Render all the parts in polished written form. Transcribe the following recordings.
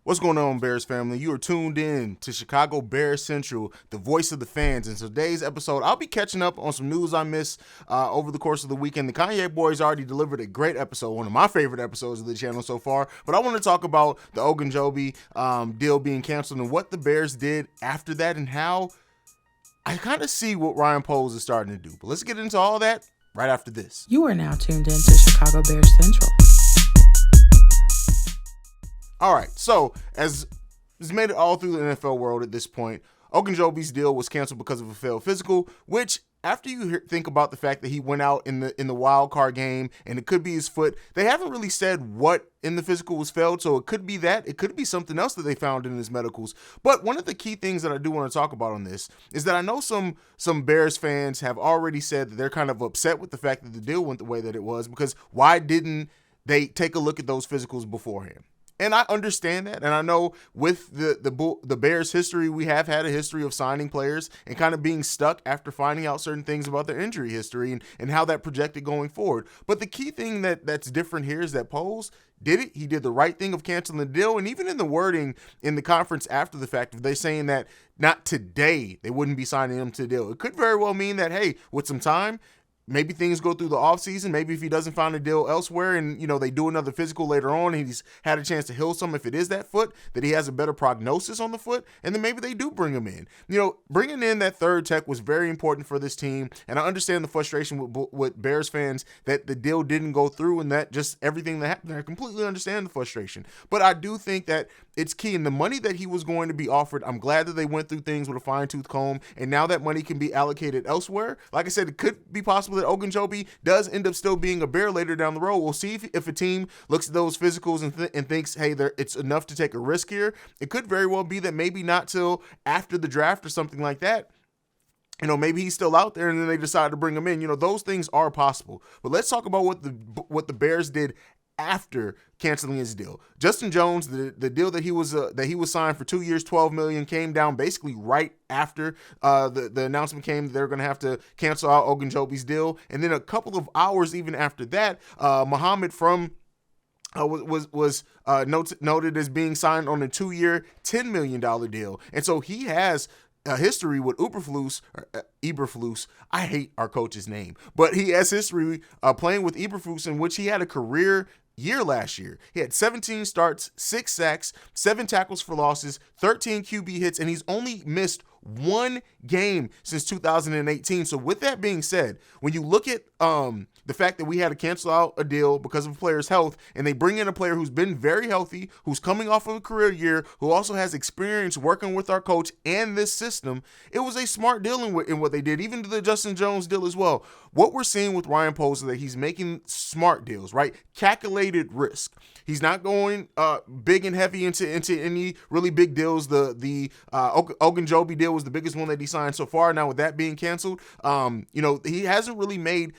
What's going on, Bears family? You are tuned in to Chicago Bears Central, the voice of the fans. In today's episode, I'll be catching up on some news I missed over the course of the weekend. The Kanye Boys already delivered a great episode, one of my favorite episodes of the channel so far. But I want to talk about the Ogunjobi deal being canceled and what the Bears did after that and how I kind of see what Ryan Poles is starting to do. But let's get into all that right after this. You are now tuned in to Chicago Bears Central. All right, so as it's made it all through the NFL world at this point, Ogunjobi's deal was canceled because of a failed physical, which after you think about the fact that he went out in the wild card game and it could be his foot, they haven't really said what in the physical was failed, so it could be that. It could be something else that they found in his medicals. But one of the key things that I do want to talk about on this is that I know some Bears fans have already said that they're kind of upset with the fact that the deal went the way that it was because why didn't they take a look at those physicals beforehand? And I understand that, and I know with the Bears' history, we have had a history of signing players and kind of being stuck after finding out certain things about their injury history and how that projected going forward. But the key thing that's different here is that Poles did it. He did the right thing of canceling the deal, and even in the wording in the conference after the fact, they're saying that not today they wouldn't be signing him to the deal. It could very well mean that, hey, with some time, maybe things go through the offseason. Maybe if he doesn't find a deal elsewhere and, they do another physical later on and he's had a chance to heal some, if it is that foot, that he has a better prognosis on the foot, and then maybe they do bring him in. Bringing in that third tech was very important for this team, and I understand the frustration with Bears fans that the deal didn't go through and that just everything that happened. I completely understand the frustration, but I do think that it's key. And the money that he was going to be offered, I'm glad that they went through things with a fine-tooth comb, and now that money can be allocated elsewhere. Like I said, it could be possible that Ogunjobi does end up still being a Bear later down the road. We'll see if a team looks at those physicals and thinks, hey, it's enough to take a risk here. It could very well be that maybe not till after the draft or something like that. Maybe he's still out there and then they decide to bring him in. Those things are possible. But let's talk about what the Bears did after canceling his deal. Justin Jones, the deal that he was signed for 2 years, $12 million, came down basically right after the announcement came that they're going to have to cancel out Ogunjobi's deal. And then a couple of hours even after that, Muhammad was noted as being signed on a 2-year, $10 million deal. And so he has a history with Eberflus. I hate our coach's name, but he has history playing with Eberflus, in which he had a career year last year. He had 17 starts, 6 sacks, 7 tackles for losses, 13 QB hits, and he's only missed one game since 2018. So with that being said, when you look at the fact that we had to cancel out a deal because of a player's health, and they bring in a player who's been very healthy, who's coming off of a career year, who also has experience working with our coach and this system, it was a smart deal in what they did, even to the Justin Jones deal as well. What we're seeing with Ryan Poles is that he's making smart deals, right? Calculated risk. He's not going big and heavy into any really big deals. The Ogunjobi deal was the biggest one that he signed so far. Now with that being canceled, he hasn't really made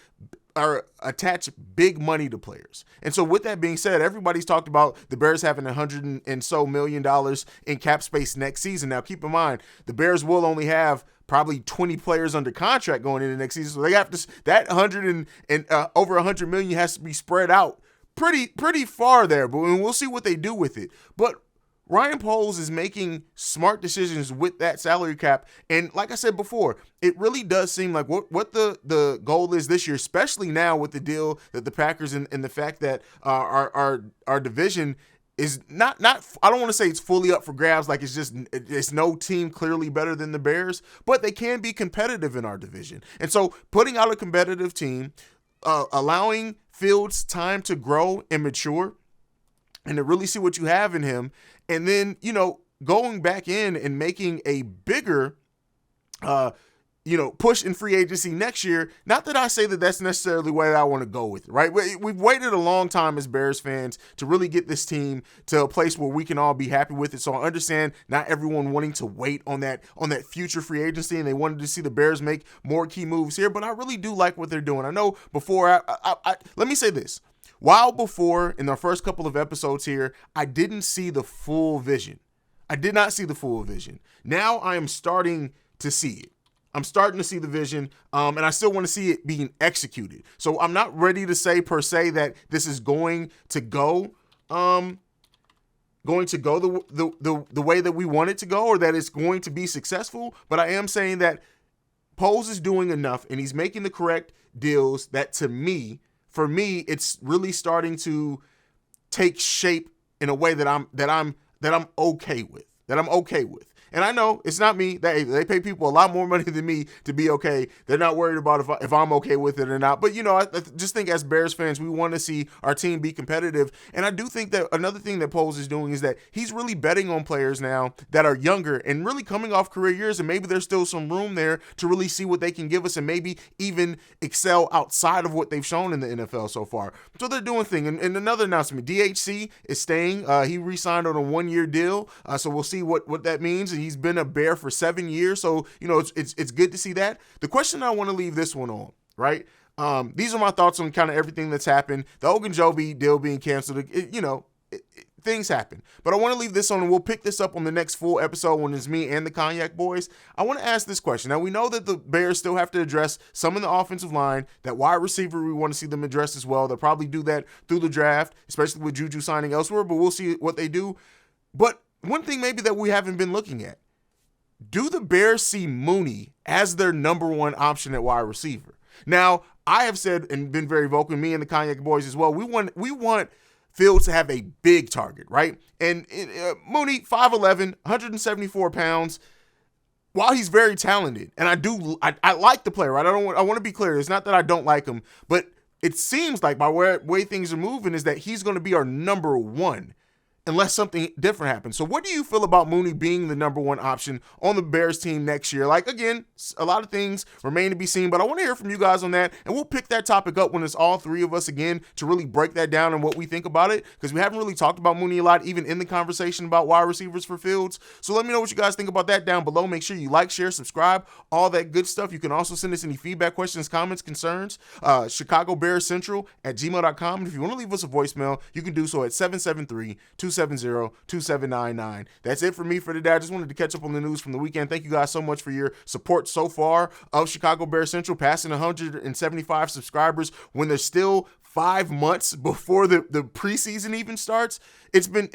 or attach big money to players. And so with that being said, everybody's talked about the Bears having $100 and so million in cap space next season. Now keep in mind, the Bears will only have probably 20 players under contract going into next season. So they have to, that 100 and over 100 million has to be spread out pretty far there, but we'll see what they do with it. But Ryan Poles is making smart decisions with that salary cap. And like I said before, it really does seem like what the goal is this year, especially now with the deal that the Packers and the fact that our division is not I don't want to say it's fully up for grabs, like it's no team clearly better than the Bears, but they can be competitive in our division. And so putting out a competitive team, allowing Fields time to grow and mature and to really see what you have in him, and then, going back in and making a bigger, push in free agency next year. Not that I say that that's necessarily where I want to go with it, right? We've waited a long time as Bears fans to really get this team to a place where we can all be happy with it. So I understand not everyone wanting to wait on that future free agency, and they wanted to see the Bears make more key moves here. But I really do like what they're doing. I know before, let me say this. While before, in the first couple of episodes here, I didn't see the full vision. I did not see the full vision. Now I am starting to see it. I'm starting to see the vision, and I still want to see it being executed. So I'm not ready to say per se that this is going to go going to go the way that we want it to go, or that it's going to be successful. But I am saying that Poles is doing enough and he's making the correct deals that, to me, for me, it's really starting to take shape in a way that I'm okay with. And I know it's not me. They pay people a lot more money than me to be okay. They're not worried about if I'm okay with it or not. But, I just think as Bears fans, we want to see our team be competitive. And I do think that another thing that Poles is doing is that he's really betting on players now that are younger and really coming off career years. And maybe there's still some room there to really see what they can give us and maybe even excel outside of what they've shown in the NFL so far. So they're doing things. And another announcement, DHC is staying. He re-signed on a 1-year deal. So we'll see what that means. He's been a Bear for 7 years, so it's good to see that. The question I want to leave this one on, right? These are my thoughts on kind of everything that's happened. The Ogunjobi deal being canceled, things happen. But I want to leave this on, and we'll pick this up on the next full episode when it's me and the Cognac Boys. I want to ask this question. Now, we know that the Bears still have to address some in the offensive line. That wide receiver, we want to see them address as well. They'll probably do that through the draft, especially with Juju signing elsewhere, but we'll see what they do. But one thing maybe that we haven't been looking at, do the Bears see Mooney as their number one option at wide receiver? Now, I have said and been very vocal, me and the Cognac Boys as well, we want Fields to have a big target, right? And Mooney, 5'11", 174 pounds, while he's very talented, and I like the player, right? I want to be clear. It's not that I don't like him, but it seems like by way things are moving is that he's going to be our number one, unless something different happens. So what do you feel about Mooney being the number one option on the Bears team next year? Like, again, a lot of things remain to be seen, but I want to hear from you guys on that, and we'll pick that topic up when it's all three of us again to really break that down and what we think about it, because we haven't really talked about Mooney a lot, even in the conversation about wide receivers for Fields. So let me know what you guys think about that down below. Make sure you like, share, subscribe, all that good stuff. You can also send us any feedback, questions, comments, concerns, ChicagoBearsCentral@gmail.com. And if you want to leave us a voicemail, you can do so at 773-270-2799. That's it for me for today. I just wanted to catch up on the news from the weekend. Thank you guys so much for your support so far of Chicago Bears Central, passing 175 subscribers when there's still 5 months before the preseason even starts. It's been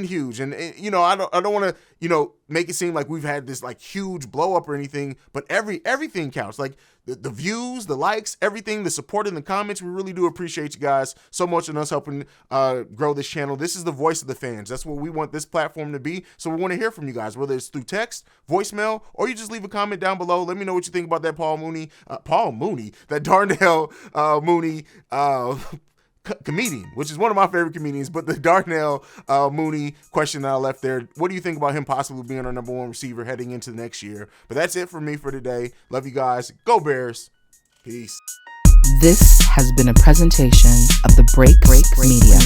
huge, and I don't want to make it seem like we've had this like huge blow up or anything, but everything counts. Like the views, the likes, everything, the support in the comments. We really do appreciate you guys so much and us helping grow this channel. This is the voice of the fans. That's what we want this platform to be. So we want to hear from you guys, whether it's through text, voicemail, or you just leave a comment down below. Let me know what you think about that that Darnell Mooney comedian, which is one of my favorite comedians, but the Darnell Mooney question that I left there. What do you think about him possibly being our number one receiver heading into next year? But that's it for me for today. Love you guys. Go Bears. Peace. This has been a presentation of the Break Media.